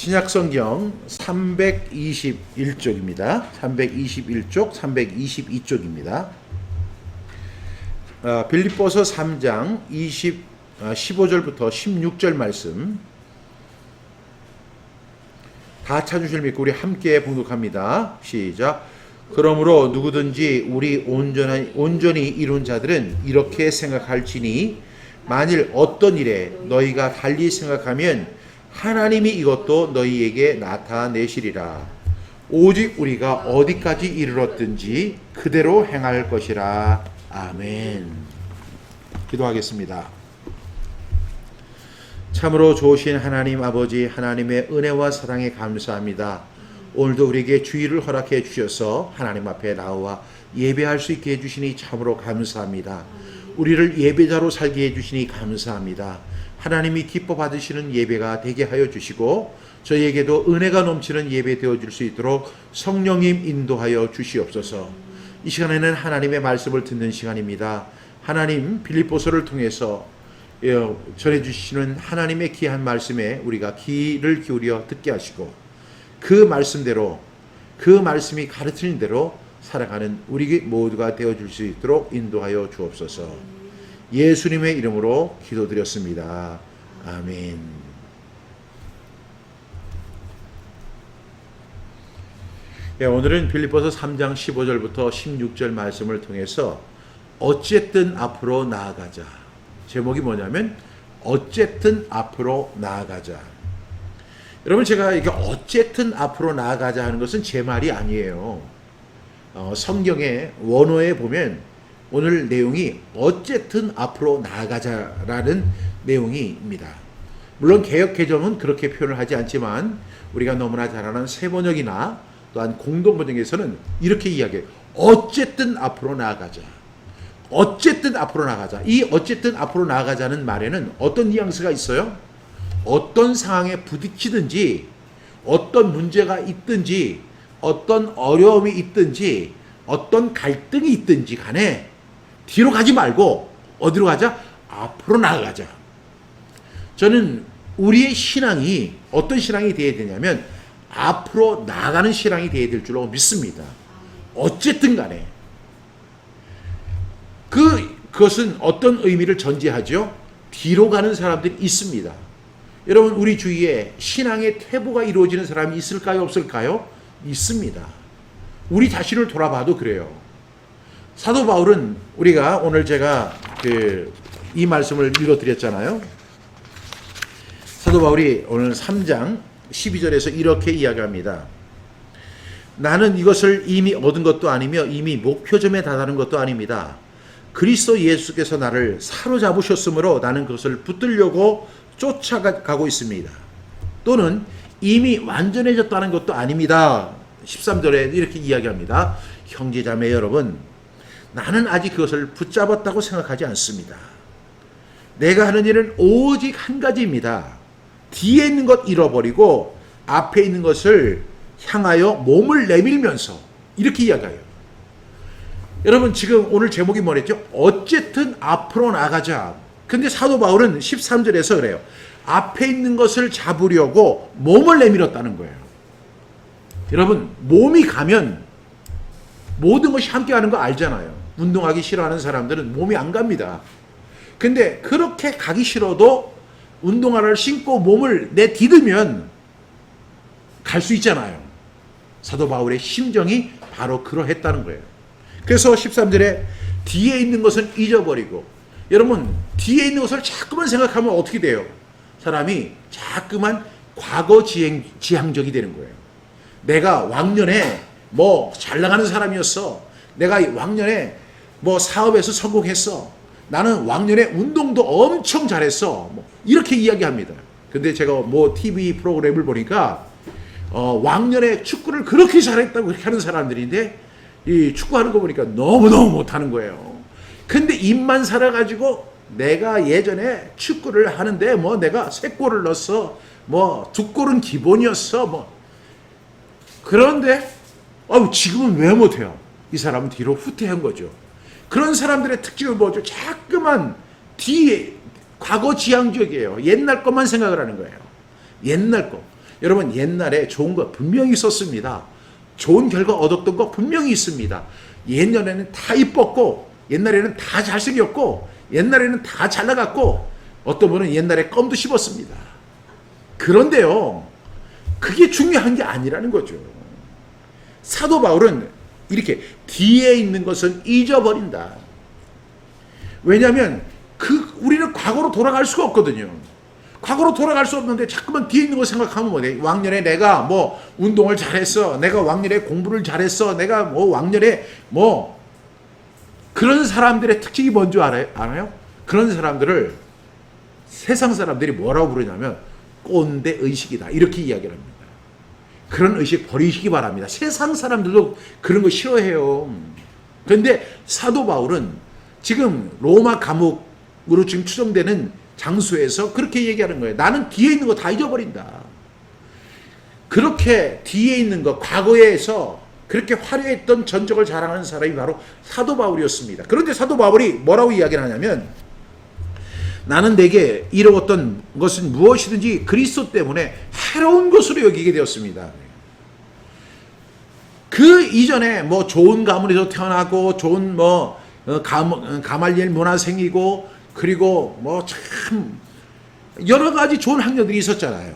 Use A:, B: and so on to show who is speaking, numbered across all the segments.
A: 신약성경 321쪽입니다. 321쪽, 322쪽입니다. 빌립보서 3장 15절부터 16절 말씀 다 찾으실 믿고 우리 함께 봉독합니다. 시작. 그러므로 누구든지 우리 온전히 이룬 자들은 이렇게 생각할지니 만일 어떤 일에 너희가 달리 생각하면 하나님이 이것도 너희에게 나타내시리라. 오직 우리가 어디까지 이르렀든지 그대로 행할 것이라. 아멘. 기도하겠습니다. 참으로 좋으신 하나님 아버지, 하나님의 은혜와 사랑에 감사합니다. 오늘도 우리에게 주의를 허락해 주셔서 하나님 앞에 나와 예배할 수 있게 해주시니 참으로 감사합니다. 우리를 예배자로 살게 해주시니 감사합니다. 하나님이 기뻐 받으시는 예배가 되게 하여 주시고 저희에게도 은혜가 넘치는 예배 되어줄 수 있도록 성령님 인도하여 주시옵소서. 이 시간에는 하나님의 말씀을 듣는 시간입니다. 하나님 빌립보서를 통해서 전해주시는 하나님의 귀한 말씀에 우리가 귀를 기울여 듣게 하시고 그 말씀대로 그 말씀이 가르치는 대로 살아가는 우리 모두가 되어줄 수 있도록 인도하여 주옵소서. 예수님의 이름으로 기도드렸습니다. 아멘. 오늘은 빌립보서 3장 15절부터 16절 말씀을 통해서 어쨌든 앞으로 나아가자. 제목이 뭐냐면 어쨌든 앞으로 나아가자. 여러분, 제가 이게 어쨌든 앞으로 나아가자 하는 것은 제 말이 아니에요. 성경의 원어에 보면 오늘 내용이 어쨌든 앞으로 나아가자라는 내용입니다. 물론 개역개정은 그렇게 표현을 하지 않지만 우리가 너무나 잘 아는 세번역이나 또한 공동번역에서는 이렇게 이야기해요. 어쨌든 앞으로 나아가자. 어쨌든 앞으로 나아가자. 이 어쨌든 앞으로 나아가자는 말에는 어떤 뉘앙스가 있어요? 어떤 상황에 부딪히든지 어떤 문제가 있든지 어떤 어려움이 있든지 어떤 갈등이 있든지 간에 뒤로 가지 말고 어디로 가자? 앞으로 나아가자. 저는 우리의 신앙이 어떤 신앙이 되어야 되냐면 앞으로 나아가는 신앙이 되어야 될 줄로 믿습니다. 어쨌든 간에 그것은 어떤 의미를 전제하죠? 뒤로 가는 사람들이 있습니다. 여러분, 우리 주위에 신앙의 퇴보가 이루어지는 사람이 있을까요? 없을까요? 있습니다. 우리 자신을 돌아봐도 그래요. 사도 바울은 우리가 오늘 제가 이 말씀을 읽어드렸잖아요. 사도 바울이 오늘 3장 12절에서 이렇게 이야기합니다. 나는 이것을 이미 얻은 것도 아니며 이미 목표점에 다다른 것도 아닙니다. 그리스도 예수께서 나를 사로잡으셨으므로 나는 그것을 붙들려고 쫓아가고 있습니다. 또는 이미 완전해졌다는 것도 아닙니다. 13절에 이렇게 이야기합니다. 형제자매 여러분, 나는 아직 그것을 붙잡았다고 생각하지 않습니다. 내가 하는 일은 오직 한 가지입니다. 뒤에 있는 것 잃어버리고 앞에 있는 것을 향하여 몸을 내밀면서 이렇게 이야기해요. 여러분, 지금 오늘 제목이 뭐랬죠? 어쨌든 앞으로 나가자. 근데 사도 바울은 13절에서 그래요. 앞에 있는 것을 잡으려고 몸을 내밀었다는 거예요. 여러분, 몸이 가면 모든 것이 함께 하는 거 알잖아요. 운동하기 싫어하는 사람들은 몸이 안 갑니다. 근데 그렇게 가기 싫어도 운동화를 신고 몸을 내디디면 갈 수 있잖아요. 사도 바울의 심정이 바로 그러했다는 거예요. 그래서 13절에 뒤에 있는 것은 잊어버리고, 여러분, 뒤에 있는 것을 자꾸만 생각하면 어떻게 돼요? 사람이 자꾸만 과거 지향적이 되는 거예요. 내가 왕년에 잘 나가는 사람이었어. 내가 왕년에 사업에서 성공했어. 나는 왕년에 운동도 엄청 잘했어. 이렇게 이야기합니다. 근데 제가 TV 프로그램을 보니까 왕년에 축구를 그렇게 잘했다고 그렇게 하는 사람들인데 이 축구하는 거 보니까 너무너무 못하는 거예요. 근데 입만 살아가지고 내가 예전에 축구를 하는데 내가 3골을 넣었어. 2골은 기본이었어. 그런데 지금은 왜 못해요? 이 사람은 뒤로 후퇴한 거죠. 그런 사람들의 특징은 뭐죠? 자꾸만 뒤에 과거 지향적이에요. 옛날 것만 생각을 하는 거예요. 옛날 거. 여러분 옛날에 좋은 거 분명히 있었습니다. 좋은 결과 얻었던 거 분명히 있습니다. 옛날에는 다 이뻤고 옛날에는 다 잘생겼고 옛날에는 다 잘나갔고 어떤 분은 옛날에 껌도 씹었습니다. 그런데요, 그게 중요한 게 아니라는 거죠. 사도 바울은 이렇게 뒤에 있는 것은 잊어버린다. 왜냐하면 우리는 과거로 돌아갈 수가 없거든요. 과거로 돌아갈 수 없는데 자꾸만 뒤에 있는 거 생각하면 뭐래? 왕년에 내가 뭐 운동을 잘했어. 내가 왕년에 공부를 잘했어. 내가 뭐 왕년에 뭐 그런 사람들의 특징이 뭔지 알아요? 그런 사람들을 세상 사람들이 뭐라고 부르냐면 꼰대 의식이다. 이렇게 이야기를 합니다. 그런 의식 버리시기 바랍니다. 세상 사람들도 그런 거 싫어해요. 그런데 사도 바울은 지금 로마 감옥으로 지금 추정되는 장소에서 그렇게 얘기하는 거예요. 나는 뒤에 있는 거 다 잊어버린다. 그렇게 뒤에 있는 거, 과거에서 그렇게 화려했던 전적을 자랑하는 사람이 바로 사도 바울이었습니다. 그런데 사도 바울이 뭐라고 이야기를 하냐면 나는 내게 이루었던 것은 무엇이든지 그리스도 때문에 해로운 것으로 여기게 되었습니다. 그 이전에 뭐 좋은 가문에서 태어나고 좋은 뭐 가말리엘 문화생이고 그리고 뭐 참 여러 가지 좋은 학년들이 있었잖아요.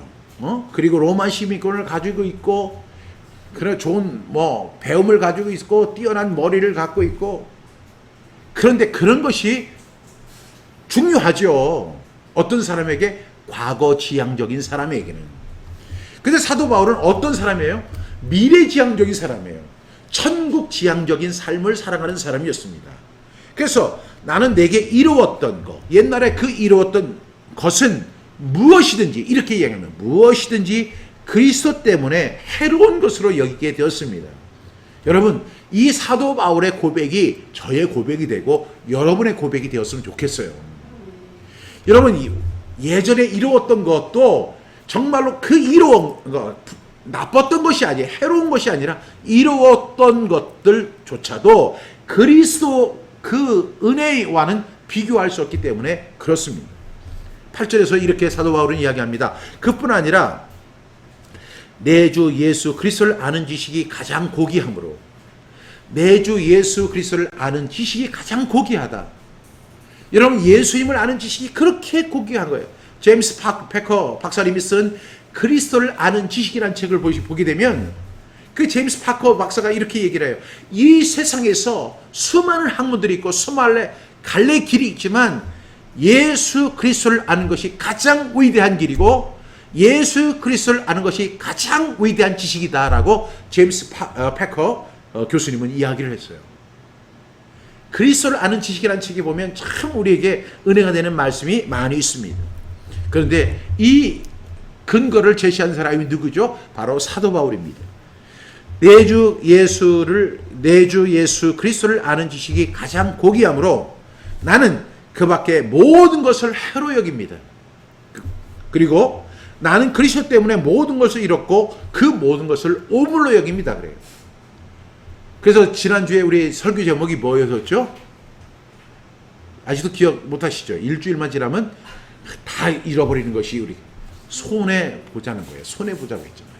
A: 그리고 로마 시민권을 가지고 있고 그런 좋은 뭐 배움을 가지고 있고 뛰어난 머리를 갖고 있고 그런데 그런 것이 중요하죠. 어떤 사람에게 과거지향적인 사람에게는. 근데 사도 바울은 어떤 사람이에요? 미래지향적인 사람이에요. 천국지향적인 삶을 살아가는 사람이었습니다. 그래서 나는 내게 이루었던 것, 옛날에 그 이루었던 것은 무엇이든지 이렇게 이야기하면 무엇이든지 그리스도 때문에 해로운 것으로 여기게 되었습니다. 여러분 이 사도 바울의 고백이 저의 고백이 되고 여러분의 고백이 되었으면 좋겠어요. 여러분 예전에 이루었던 것도 정말로 그 이루은 것 나빴던 것이 아니에요. 해로운 것이 아니라 이루었던 것들조차도 그리스도 그 은혜와는 비교할 수 없기 때문에 그렇습니다. 8절에서 이렇게 사도 바울은 이야기합니다. 그뿐 아니라 내 주 예수 그리스도를 아는 지식이 가장 고귀하므로 내 주 예수 그리스도를 아는 지식이 가장 고귀하다. 여러분 예수님을 아는 지식이 그렇게 고귀한 거예요. 제임스 패커 박사님이 쓴 그리스도를 아는 지식이라는 책을 보게 되면 그 제임스 패커 박사가 이렇게 얘기를 해요. 이 세상에서 수많은 학문들이 있고 수많은 갈래 길이 있지만 예수 그리스도를 아는 것이 가장 위대한 길이고 예수 그리스도를 아는 것이 가장 위대한 지식이다라고 제임스 패커 교수님은 이야기를 했어요. 그리스도를 아는 지식이라는 책에 보면 참 우리에게 은혜가 되는 말씀이 많이 있습니다. 그런데 이 근거를 제시한 사람이 누구죠? 바로 사도 바울입니다. 내 주 예수 그리스도를 아는 지식이 가장 고귀하므로 나는 그 밖에 모든 것을 해로 여깁니다. 그리고 나는 그리스도 때문에 모든 것을 잃었고 그 모든 것을 오물로 여깁니다. 그래요. 그래서 지난주에 우리 설교 제목이 뭐였었죠? 아직도 기억 못하시죠? 일주일만 지나면 다 잃어버리는 것이 우리 손해보자는 거예요. 손해보자고 했잖아요.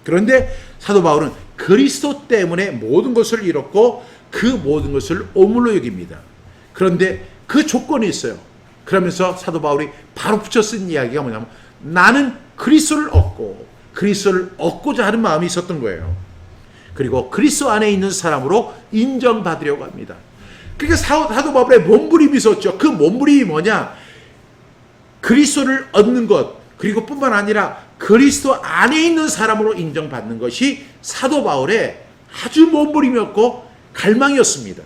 A: 그런데 사도 바울은 그리스도 때문에 모든 것을 잃었고 그 모든 것을 오물로 여깁니다. 그런데 그 조건이 있어요. 그러면서 사도 바울이 바로 붙여 쓴 이야기가 뭐냐면 나는 그리스도를 얻고 그리스도를 얻고자 하는 마음이 있었던 거예요. 그리고 그리스도 안에 있는 사람으로 인정받으려고 합니다. 그러니까 사도 바울의 몸부림이 있었죠. 그 몸부림이 뭐냐? 그리스도를 얻는 것 그리고 뿐만 아니라 그리스도 안에 있는 사람으로 인정받는 것이 사도 바울의 아주 몸부림이었고 갈망이었습니다.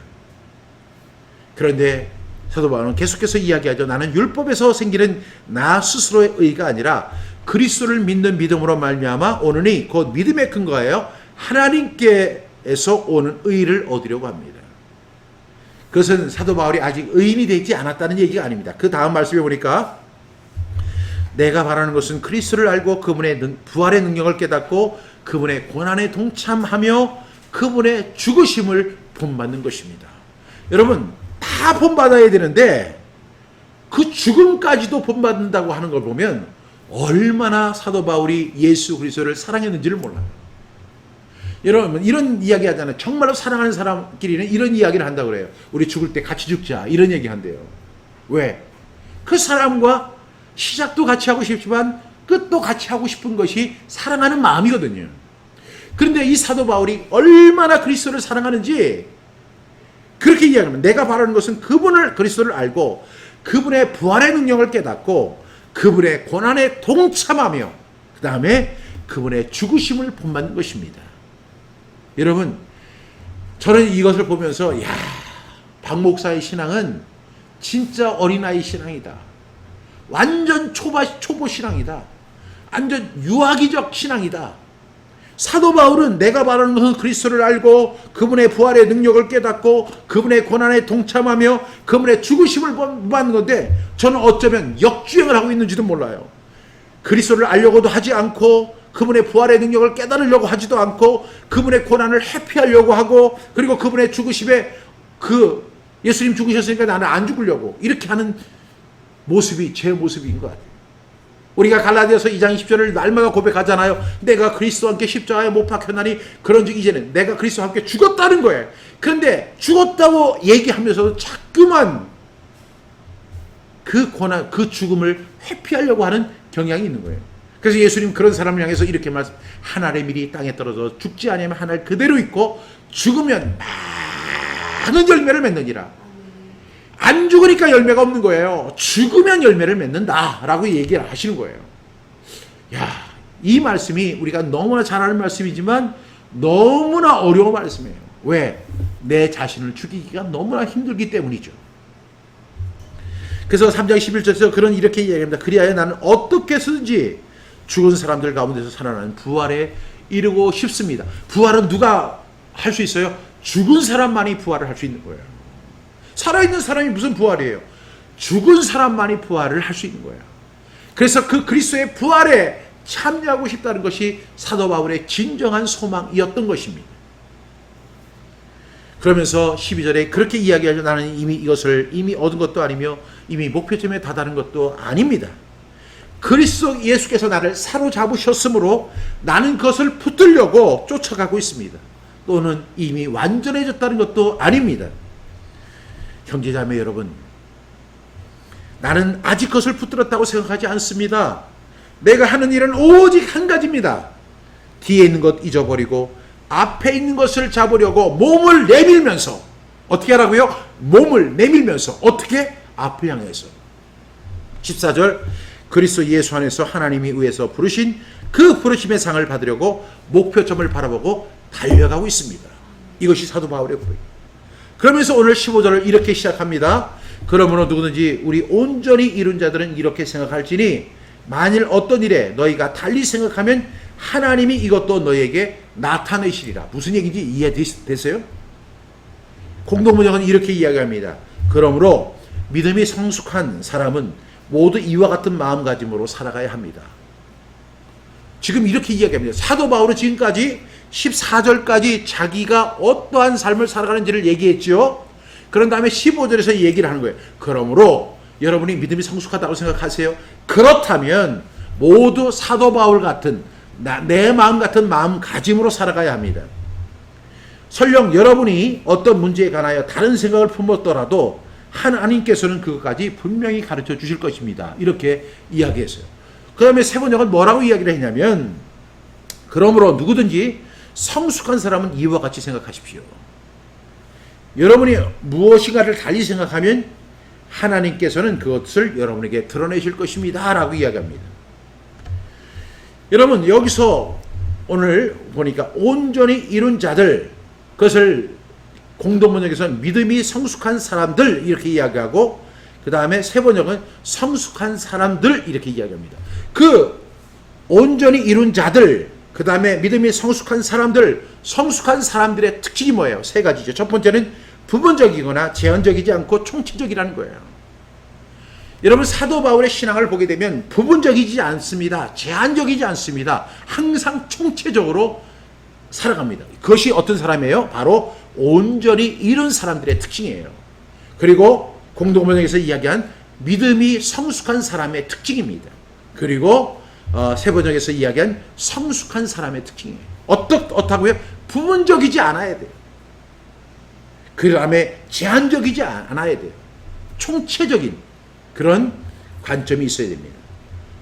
A: 그런데 사도 바울은 계속해서 이야기하죠. 나는 율법에서 생기는 나 스스로의 의가 아니라 그리스도를 믿는 믿음으로 말미암아 오느니 곧 믿음의 근거예요. 하나님께서 오는 의를 얻으려고 합니다. 그것은 사도 바울이 아직 의인이 되지 않았다는 얘기가 아닙니다. 그 다음 말씀에 보니까 내가 바라는 것은 그리스도를 알고 그분의 부활의 능력을 깨닫고 그분의 고난에 동참하며 그분의 죽으심을 본받는 것입니다. 여러분 다 본받아야 되는데 그 죽음까지도 본받는다고 하는 걸 보면 얼마나 사도 바울이 예수 그리스도를 사랑했는지를 몰라요. 여러분 이런 이야기 하잖아요. 정말로 사랑하는 사람끼리는 이런 이야기를 한다고 그래요. 우리 죽을 때 같이 죽자 이런 얘기 한대요. 왜? 그 사람과 시작도 같이 하고 싶지만 끝도 같이 하고 싶은 것이 사랑하는 마음이거든요. 그런데 이 사도 바울이 얼마나 그리스도를 사랑하는지 그렇게 이야기하면, 내가 바라는 것은 그분을, 그리스도를 알고 그분의 부활의 능력을 깨닫고 그분의 고난에 동참하며 그 다음에 그분의 죽으심을 본받는 것입니다. 여러분, 저는 이것을 보면서 야, 박 목사의 신앙은 진짜 어린아이 신앙이다. 완전 초보 신앙이다. 완전 유아기적 신앙이다. 사도 바울은 내가 바라는 것은 그리스도를 알고 그분의 부활의 능력을 깨닫고 그분의 고난에 동참하며 그분의 죽으심을 본받는 건데, 저는 어쩌면 역주행을 하고 있는지도 몰라요. 그리스도를 알려고도 하지 않고 그분의 부활의 능력을 깨달으려고 하지도 않고 그분의 고난을 회피하려고 하고, 그리고 그분의 죽으심에 예수님 죽으셨으니까 나는 안 죽으려고 이렇게 하는 모습이 제 모습인 것 같아요. 우리가 갈라디아서 2장 20절을 날마다 고백하잖아요. 내가 그리스도와 함께 십자가에 못 박혔나니 그런즉 이제는 내가 그리스도와 함께 죽었다는 거예요. 그런데 죽었다고 얘기하면서도 자꾸만 그 고난, 그 죽음을 회피하려고 하는 경향이 있는 거예요. 그래서 예수님 그런 사람을 향해서 이렇게 말씀, 한 알의 밀이 땅에 떨어져 죽지 아니하면 한 알 그대로 있고 죽으면 많은 열매를 맺느니라. 안 죽으니까 열매가 없는 거예요. 죽으면 열매를 맺는다라고 얘기를 하시는 거예요. 야, 이 말씀이 우리가 너무나 잘 아는 말씀이지만 너무나 어려운 말씀이에요. 왜? 내 자신을 죽이기가 너무나 힘들기 때문이죠. 그래서 3장 11절에서 이렇게 이야기합니다. 그리하여 나는 어떻게 해서든지 죽은 사람들 가운데서 살아나는 부활에 이르고 싶습니다. 부활은 누가 할 수 있어요? 죽은 사람만이 부활을 할 수 있는 거예요. 살아있는 사람이 무슨 부활이에요? 죽은 사람만이 부활을 할 수 있는 거예요. 그래서 그 그리스도의 부활에 참여하고 싶다는 것이 사도 바울의 진정한 소망이었던 것입니다. 그러면서 12절에 그렇게 이야기하죠. 나는 이것을 이미 얻은 것도 아니며 이미 목표점에 다다른 것도 아닙니다. 그리스도 예수께서 나를 사로잡으셨으므로 나는 그것을 붙들려고 쫓아가고 있습니다. 또는 이미 완전해졌다는 것도 아닙니다. 형제자매 여러분, 나는 아직 그것을 붙들었다고 생각하지 않습니다. 내가 하는 일은 오직 한 가지입니다. 뒤에 있는 것 잊어버리고 앞에 있는 것을 잡으려고 몸을 내밀면서, 어떻게 하라고요? 몸을 내밀면서. 어떻게? 앞을 향해서. 14절, 그리스도 예수 안에서 하나님이 의해서 부르신 그 부르심의 상을 받으려고 목표점을 바라보고 달려가고 있습니다. 이것이 사도 바울의 고백입니다. 그러면서 오늘 15절을 이렇게 시작합니다. 그러므로 누구든지 우리 온전히 이룬 자들은 이렇게 생각할지니 만일 어떤 일에 너희가 달리 생각하면 하나님이 이것도 너희에게 나타내시리라. 무슨 얘기인지 이해되세요? 공동번역은 이렇게 이야기합니다. 그러므로 믿음이 성숙한 사람은 모두 이와 같은 마음가짐으로 살아가야 합니다. 지금 이렇게 이야기합니다. 사도 바울은 지금까지 14절까지 자기가 어떠한 삶을 살아가는지를 얘기했죠. 그런 다음에 15절에서 얘기를 하는 거예요. 그러므로 여러분이 믿음이 성숙하다고 생각하세요? 그렇다면 모두 사도 바울 같은 내 마음 같은 마음가짐으로 살아가야 합니다. 설령 여러분이 어떤 문제에 관하여 다른 생각을 품었더라도 하나님께서는 그것까지 분명히 가르쳐 주실 것입니다. 이렇게 이야기했어요. 그 다음에 세 번역은 뭐라고 이야기를 했냐면, 그러므로 누구든지 성숙한 사람은 이와 같이 생각하십시오. 여러분이 무엇인가를 달리 생각하면 하나님께서는 그것을 여러분에게 드러내실 것입니다. 라고 이야기합니다. 여러분, 여기서 오늘 보니까 온전히 이룬 자들, 그것을 공동번역에서는 믿음이 성숙한 사람들 이렇게 이야기하고, 그 다음에 세 번역은 성숙한 사람들 이렇게 이야기합니다. 그 온전히 이룬 자들, 그 다음에 믿음이 성숙한 사람들, 성숙한 사람들의 특징이 뭐예요? 세 가지죠. 첫 번째는 부분적이거나 제한적이지 않고 총체적이라는 거예요. 여러분, 사도 바울의 신앙을 보게 되면 부분적이지 않습니다. 제한적이지 않습니다. 항상 총체적으로 살아갑니다. 그것이 어떤 사람이에요? 바로 온전히 이룬 사람들의 특징이에요. 그리고 공동번역에서 이야기한 믿음이 성숙한 사람의 특징입니다. 그리고 세 번역에서 이야기한 성숙한 사람의 특징이에요. 어떻다고요? 부분적이지 않아야 돼요. 그 다음에 제한적이지 않아야 돼요. 총체적인 그런 관점이 있어야 됩니다.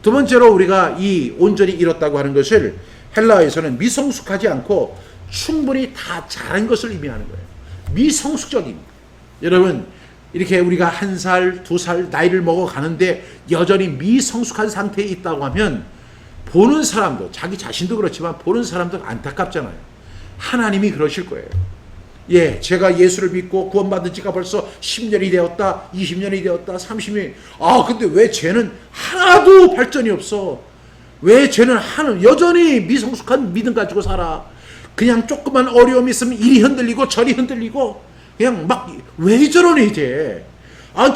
A: 두 번째로 우리가 이 온전히 이뤘다고 하는 것을 헬라어에서는 미성숙하지 않고 충분히 다 잘한 것을 의미하는 거예요. 미성숙적인. 여러분, 이렇게 우리가 1살, 2살 나이를 먹어가는데 여전히 미성숙한 상태에 있다고 하면 보는 사람도, 자기 자신도 그렇지만 보는 사람도 안타깝잖아요. 하나님이 그러실 거예요. 예, 제가 예수를 믿고 구원받은 지가 벌써 10년이 되었다, 20년이 되었다, 30년이. 근데 왜 쟤는 하나도 발전이 없어? 왜 쟤는 여전히 미성숙한 믿음 가지고 살아? 그냥 조그만 어려움이 있으면 이리 흔들리고 저리 흔들리고 그냥 막 왜 저러니 이제?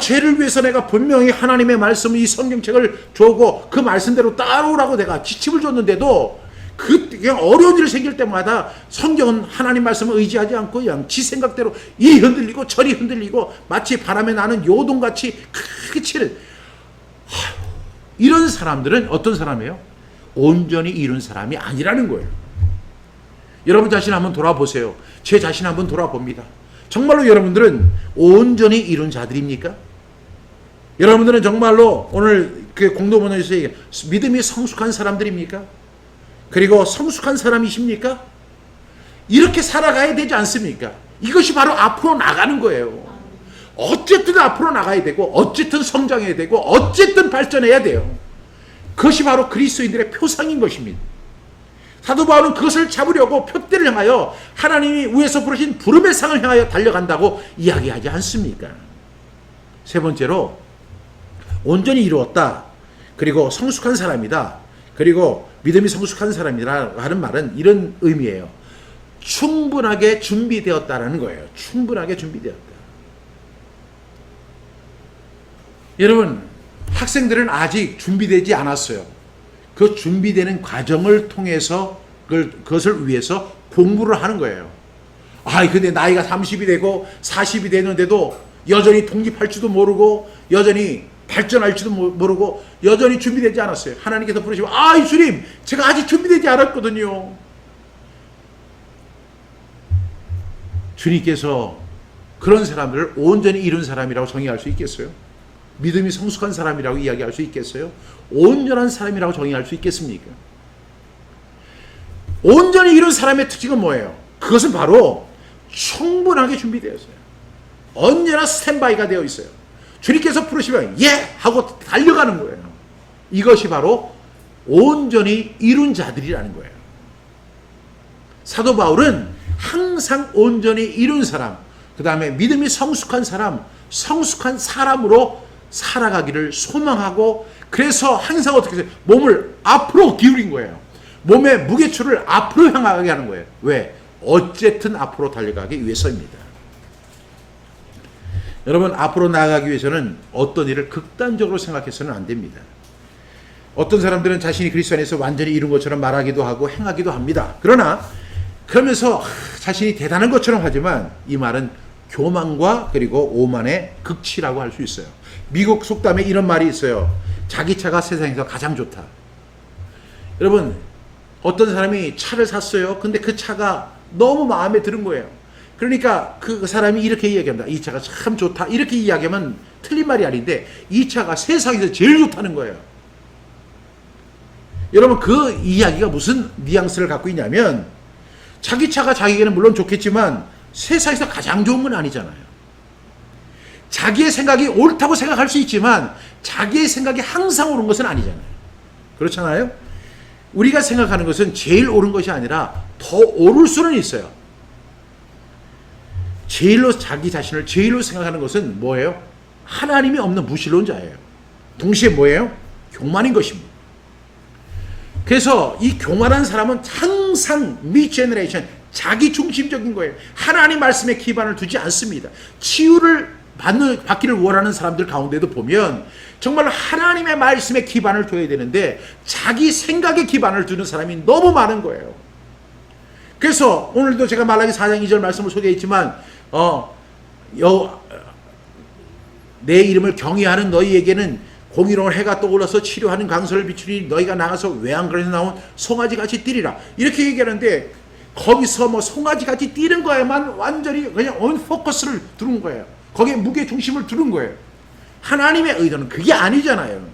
A: 쟤를 위해서 내가 분명히 하나님의 말씀, 이 성경책을 주고 그 말씀대로 따라오라고 내가 지침을 줬는데도 그냥 어려운 일 생길 때마다 성경은 하나님 말씀을 의지하지 않고 그냥 지 생각대로 이리 흔들리고 저리 흔들리고 마치 바람에 나는 요동같이 크게 치는 이런 사람들은 어떤 사람이에요? 온전히 이룬 사람이 아니라는 거예요. 여러분 자신 한번 돌아보세요. 제 자신 한번 돌아봅니다. 정말로 여러분들은 온전히 이룬 자들입니까? 여러분들은 정말로 오늘 그 공동번호에서 믿음이 성숙한 사람들입니까? 그리고 성숙한 사람이십니까? 이렇게 살아가야 되지 않습니까? 이것이 바로 앞으로 나가는 거예요. 어쨌든 앞으로 나가야 되고 어쨌든 성장해야 되고 어쨌든 발전해야 돼요. 그것이 바로 그리스도인들의 표상인 것입니다. 사도 바울은 그것을 잡으려고 표대를 향하여 하나님이 위에서 부르신 부름의 상을 향하여 달려간다고 이야기하지 않습니까? 세 번째로 온전히 이루었다. 그리고 성숙한 사람이다. 그리고 믿음이 성숙한 사람이라 하는 말은 이런 의미예요. 충분하게 준비되었다라는 거예요. 충분하게 준비되었다. 여러분, 학생들은 아직 준비되지 않았어요. 그 준비되는 과정을 통해서 그것을 위해서 공부를 하는 거예요. 근데 나이가 30이 되고 40이 되는데도 여전히 독립할 줄도 모르고 여전히 발전할지도 모르고 여전히 준비되지 않았어요. 하나님께서 부르시면 주님 제가 아직 준비되지 않았거든요. 주님께서 그런 사람들을 온전히 이룬 사람이라고 정의할 수 있겠어요? 믿음이 성숙한 사람이라고 이야기할 수 있겠어요? 온전한 사람이라고 정의할 수 있겠습니까? 온전히 이룬 사람의 특징은 뭐예요? 그것은 바로 충분하게 준비되어 있어요. 언제나 스탠바이가 되어 있어요. 주님께서 부르시면 예! 하고 달려가는 거예요. 이것이 바로 온전히 이룬 자들이라는 거예요. 사도 바울은 항상 온전히 이룬 사람, 그 다음에 믿음이 성숙한 사람, 성숙한 사람으로 살아가기를 소망하고 그래서 항상 어떻게 해서 몸을 앞으로 기울인 거예요. 몸의 무게추를 앞으로 향하게 하는 거예요. 왜? 어쨌든 앞으로 달려가기 위해서입니다. 여러분, 앞으로 나아가기 위해서는 어떤 일을 극단적으로 생각해서는 안 됩니다. 어떤 사람들은 자신이 그리스도 안에서 완전히 이룬 것처럼 말하기도 하고 행하기도 합니다. 그러나 그러면서 자신이 대단한 것처럼 하지만 이 말은 교만과 그리고 오만의 극치라고 할 수 있어요. 미국 속담에 이런 말이 있어요. 자기 차가 세상에서 가장 좋다. 여러분, 어떤 사람이 차를 샀어요. 근데 그 차가 너무 마음에 드는 거예요. 그러니까 그 사람이 이렇게 이야기합니다. 이 차가 참 좋다. 이렇게 이야기하면 틀린 말이 아닌데 이 차가 세상에서 제일 좋다는 거예요. 여러분, 그 이야기가 무슨 뉘앙스를 갖고 있냐면 자기 차가 자기에게는 물론 좋겠지만 세상에서 가장 좋은 건 아니잖아요. 자기의 생각이 옳다고 생각할 수 있지만 자기의 생각이 항상 옳은 것은 아니잖아요. 그렇잖아요? 우리가 생각하는 것은 제일 옳은 것이 아니라 더 옳을 수는 있어요. 자기 자신을 제일로 생각하는 것은 뭐예요? 하나님이 없는 무신론자예요. 동시에 뭐예요? 교만인 것입니다. 그래서 이 교만한 사람은 항상 미제너레이션, 자기 중심적인 거예요. 하나님 말씀에 기반을 두지 않습니다. 치유를 받기를 원하는 사람들 가운데도 보면 정말 하나님의 말씀에 기반을 둬야 되는데 자기 생각에 기반을 두는 사람이 너무 많은 거예요. 그래서 오늘도 제가 말라기 4장 2절 말씀을 소개했지만 내 이름을 경외하는 너희에게는 공의로운 해가 떠올라서 치료하는 강설을 비추니 너희가 나가서 외양간에서 나온 송아지같이 뛰리라. 이렇게 얘기하는데 거기서 뭐 송아지같이 뛰는 거에만 완전히 그냥 온 포커스를 두는 거예요. 거기에 무게 중심을 두는 거예요. 하나님의 의도는 그게 아니잖아요.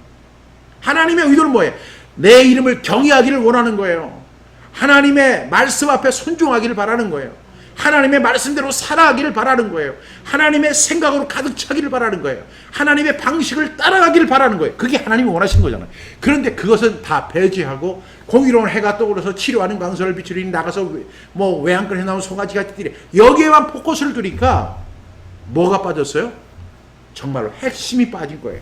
A: 하나님의 의도는 뭐예요? 내 이름을 경외하기를 원하는 거예요. 하나님의 말씀 앞에 순종하기를 바라는 거예요. 하나님의 말씀대로 살아가기를 바라는 거예요. 하나님의 생각으로 가득 차기를 바라는 거예요. 하나님의 방식을 따라가기를 바라는 거예요. 그게 하나님이 원하신 거잖아요. 그런데 그것은 다 배제하고 공의로운 해가 떠오르서 치료하는 강설을 비추리니 나가서 뭐 외양간에 나온 송아지같이 뛰래. 여기에만 포커스를 두니까 뭐가 빠졌어요? 정말로 핵심이 빠진 거예요.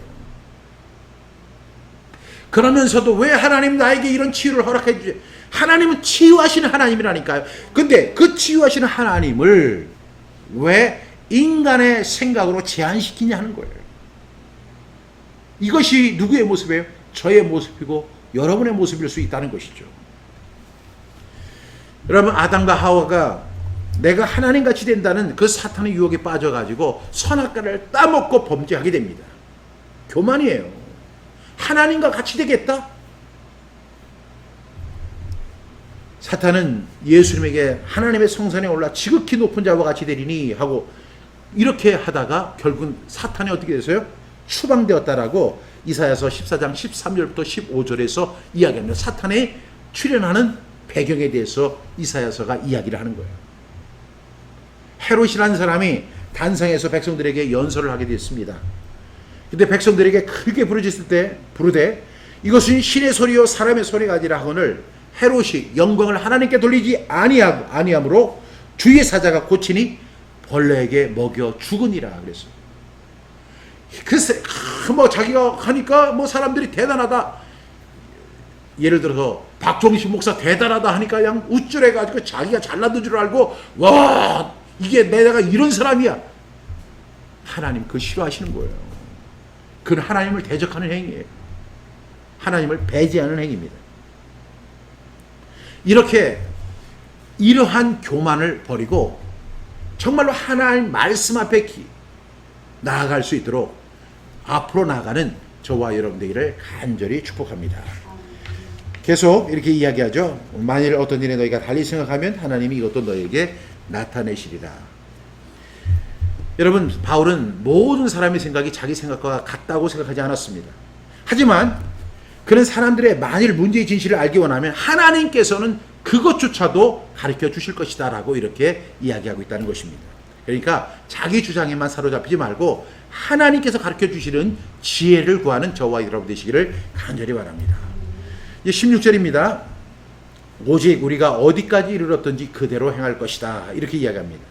A: 그러면서도 왜 하나님 나에게 이런 치유를 허락해 주지? 하나님은 치유하시는 하나님이라니까요. 근데 그 치유하시는 하나님을 왜 인간의 생각으로 제한시키냐 하는 거예요. 이것이 누구의 모습이에요? 저의 모습이고 여러분의 모습일 수 있다는 것이죠. 여러분, 아담과 하와가 내가 하나님같이 된다는 그 사탄의 유혹에 빠져가지고 선악과를 따먹고 범죄하게 됩니다. 교만이에요. 하나님과 같이 되겠다? 사탄은 예수님에게 하나님의 성산에 올라 지극히 높은 자와 같이 되리니 하고 이렇게 하다가 결국은 사탄이 어떻게 됐어요? 추방되었다라고 이사야서 14장 13절부터 15절에서 이야기합니다. 사탄이 출현하는 배경에 대해서 이사야서가 이야기를 하는 거예요. 헤롯이라는 사람이 단성해서 백성들에게 연설을 하게 됐습니다. 근데 백성들에게 크게 부르되 이것은 신의 소리요 사람의 소리가 아니라 하거늘 헤롯이 영광을 하나님께 돌리지 아니하므로 주의 사자가 고치니 벌레에게 먹여 죽으니라 그랬어요. 글쎄 뭐 자기가 하니까 뭐 사람들이 대단하다. 예를 들어서 박종식 목사 대단하다 하니까 그냥 우쭐해가지고 자기가 잘나는 줄 알고 와 이게 내가 이런 사람이야. 하나님 그거 싫어하시는 거예요. 그건 하나님을 대적하는 행위예요. 하나님을 배제하는 행위입니다. 이렇게 이러한 교만을 버리고 정말로 하나님 말씀 앞에 나아갈 수 있도록 앞으로 나아가는 저와 여러분 되기를 간절히 축복합니다. 계속 이렇게 이야기하죠. 만일 어떤 일에 너희가 달리 생각하면 하나님이 이것도 너희에게 나타내시리라. 여러분, 바울은 모든 사람의 생각이 자기 생각과 같다고 생각하지 않았습니다. 하지만 그런 사람들의 만일 문제의 진실을 알기 원하면 하나님께서는 그것조차도 가르쳐 주실 것이다 라고 이렇게 이야기하고 있다는 것입니다. 그러니까 자기 주장에만 사로잡히지 말고 하나님께서 가르쳐 주시는 지혜를 구하는 저와 여러분 되시기를 간절히 바랍니다. 16절입니다. 오직 우리가 어디까지 이르렀든지 그대로 행할 것이다 이렇게 이야기합니다.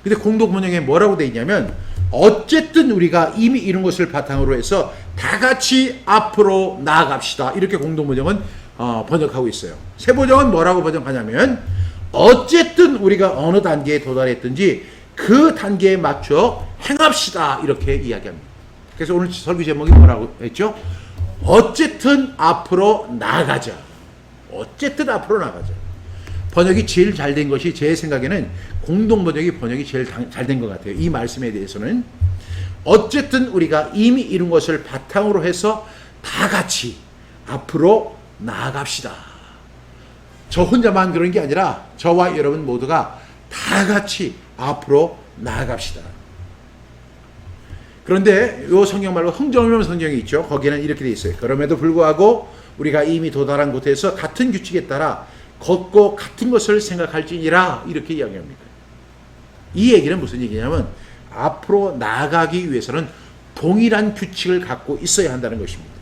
A: 근데 공동번역에 뭐라고 되어 있냐면 어쨌든 우리가 이미 이룬 것을 바탕으로 해서 다 같이 앞으로 나아갑시다 이렇게 공동번역은 번역하고 있어요. 세번역은 뭐라고 번역하냐면 어쨌든 우리가 어느 단계에 도달했든지 그 단계에 맞춰 행합시다 이렇게 이야기합니다. 그래서 오늘 설교 제목이 뭐라고 했죠? 어쨌든 앞으로 나아가자. 어쨌든 앞으로 나가자. 번역이 제일 잘 된 것이 제 생각에는 공동번역이 번역이 제일 잘 된 것 같아요. 이 말씀에 대해서는 어쨌든 우리가 이미 이룬 것을 바탕으로 해서 다 같이 앞으로 나아갑시다. 저 혼자만 그런 게 아니라 저와 여러분 모두가 다 같이 앞으로 나아갑시다. 그런데 이 성경 말고 흥정명 성경이 있죠. 거기에는 이렇게 돼 있어요. 그럼에도 불구하고 우리가 이미 도달한 곳에서 같은 규칙에 따라 걷고 같은 것을 생각할지니라 이렇게 이야기합니다. 이 얘기는 무슨 얘기냐면 앞으로 나아가기 위해서는 동일한 규칙을 갖고 있어야 한다는 것입니다.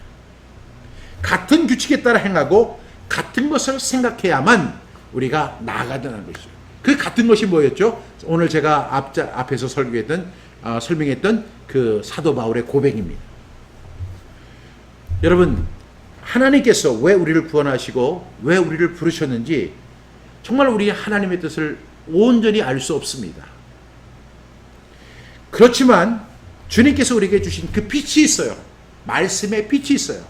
A: 같은 규칙에 따라 행하고 같은 것을 생각해야만 우리가 나아가다는 것이죠. 그 같은 것이 뭐였죠? 오늘 제가 앞에서 설명했던 그 사도 바울의 고백입니다. 여러분, 하나님께서 왜 우리를 구원하시고 왜 우리를 부르셨는지 정말 우리 하나님의 뜻을 온전히 알 수 없습니다. 그렇지만 주님께서 우리에게 주신 그 빛이 있어요. 말씀의 빛이 있어요.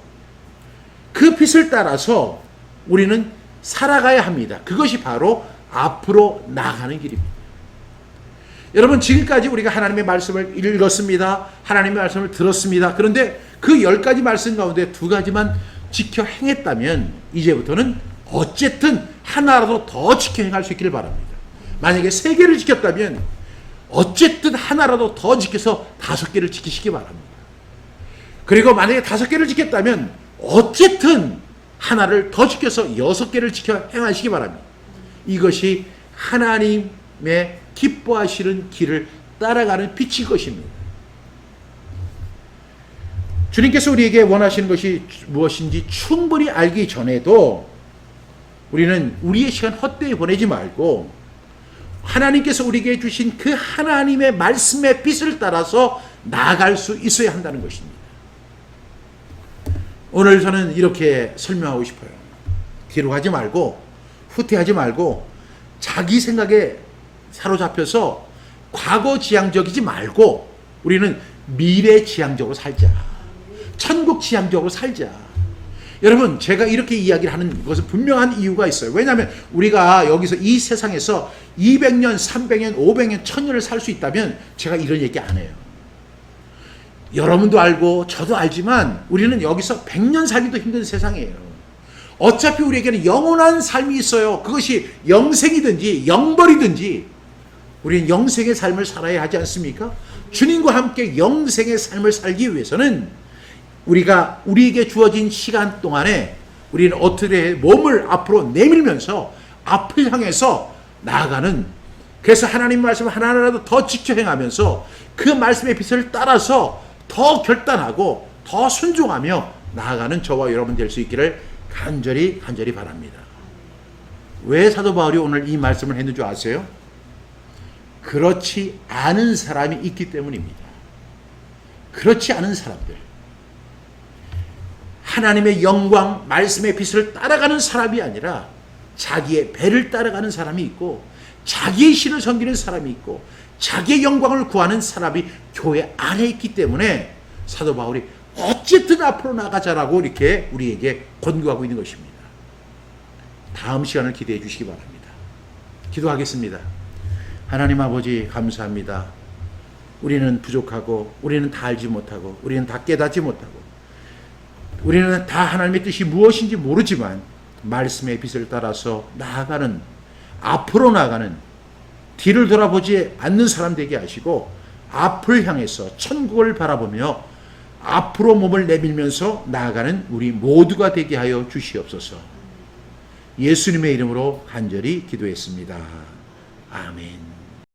A: 그 빛을 따라서 우리는 살아가야 합니다. 그것이 바로 앞으로 나아가는 길입니다. 여러분, 지금까지 우리가 하나님의 말씀을 읽었습니다. 하나님의 말씀을 들었습니다. 그런데 그 10가지 말씀 가운데 2가지만 지켜 행했다면 이제부터는 어쨌든 하나라도 더 지켜 행할 수 있기를 바랍니다. 만약에 3개를 지켰다면 어쨌든 하나라도 더 지켜서 5개를 지키시기 바랍니다. 그리고 만약에 5개를 지켰다면 어쨌든 하나를 더 지켜서 6개를 지켜 행하시기 바랍니다. 이것이 하나님의 기뻐하시는 길을 따라가는 빛일 것입니다. 주님께서 우리에게 원하시는 것이 무엇인지 충분히 알기 전에도 우리는 우리의 시간 헛되이 보내지 말고 하나님께서 우리에게 주신 그 하나님의 말씀의 빛을 따라서 나아갈 수 있어야 한다는 것입니다. 오늘 저는 이렇게 설명하고 싶어요. 뒤로 가지 말고 후퇴하지 말고 자기 생각에 사로잡혀서 과거 지향적이지 말고 우리는 미래 지향적으로 살자. 천국 지향적으로 살자. 여러분, 제가 이렇게 이야기를 하는 것은 분명한 이유가 있어요. 왜냐하면 우리가 여기서 이 세상에서 200년, 300년, 500년, 1000년을 살 수 있다면 제가 이런 얘기 안 해요. 여러분도 알고 저도 알지만 우리는 여기서 100년 살기도 힘든 세상이에요. 어차피 우리에게는 영원한 삶이 있어요. 그것이 영생이든지 영벌이든지 우리는 영생의 삶을 살아야 하지 않습니까? 주님과 함께 영생의 삶을 살기 위해서는 우리에게 주어진 시간 동안에 우리는 어떻게 몸을 앞으로 내밀면서 앞을 향해서 나아가는, 그래서 하나님 말씀을 하나하나도 더 지켜 행하면서 그 말씀의 빛을 따라서 더 결단하고 더 순종하며 나아가는 저와 여러분 될 수 있기를 간절히 바랍니다. 왜 사도 바울이 오늘 이 말씀을 했는 줄 아세요? 그렇지 않은 사람이 있기 때문입니다. 그렇지 않은 사람들, 하나님의 영광, 말씀의 빛을 따라가는 사람이 아니라 자기의 배를 따라가는 사람이 있고 자기의 신을 섬기는 사람이 있고 자기의 영광을 구하는 사람이 교회 안에 있기 때문에 사도 바울이 어쨌든 앞으로 나가자라고 이렇게 우리에게 권고하고 있는 것입니다. 다음 시간을 기대해 주시기 바랍니다. 기도하겠습니다. 하나님 아버지, 감사합니다. 우리는 부족하고 우리는 다 알지 못하고 우리는 다 깨닫지 못하고 우리는 다 하나님의 뜻이 무엇인지 모르지만 말씀의 빛을 따라서 나아가는, 앞으로 나아가는, 뒤를 돌아보지 않는 사람 되게 하시고 앞을 향해서 천국을 바라보며 앞으로 몸을 내밀면서 나아가는 우리 모두가 되게 하여 주시옵소서. 예수님의 이름으로 간절히 기도했습니다. 아멘.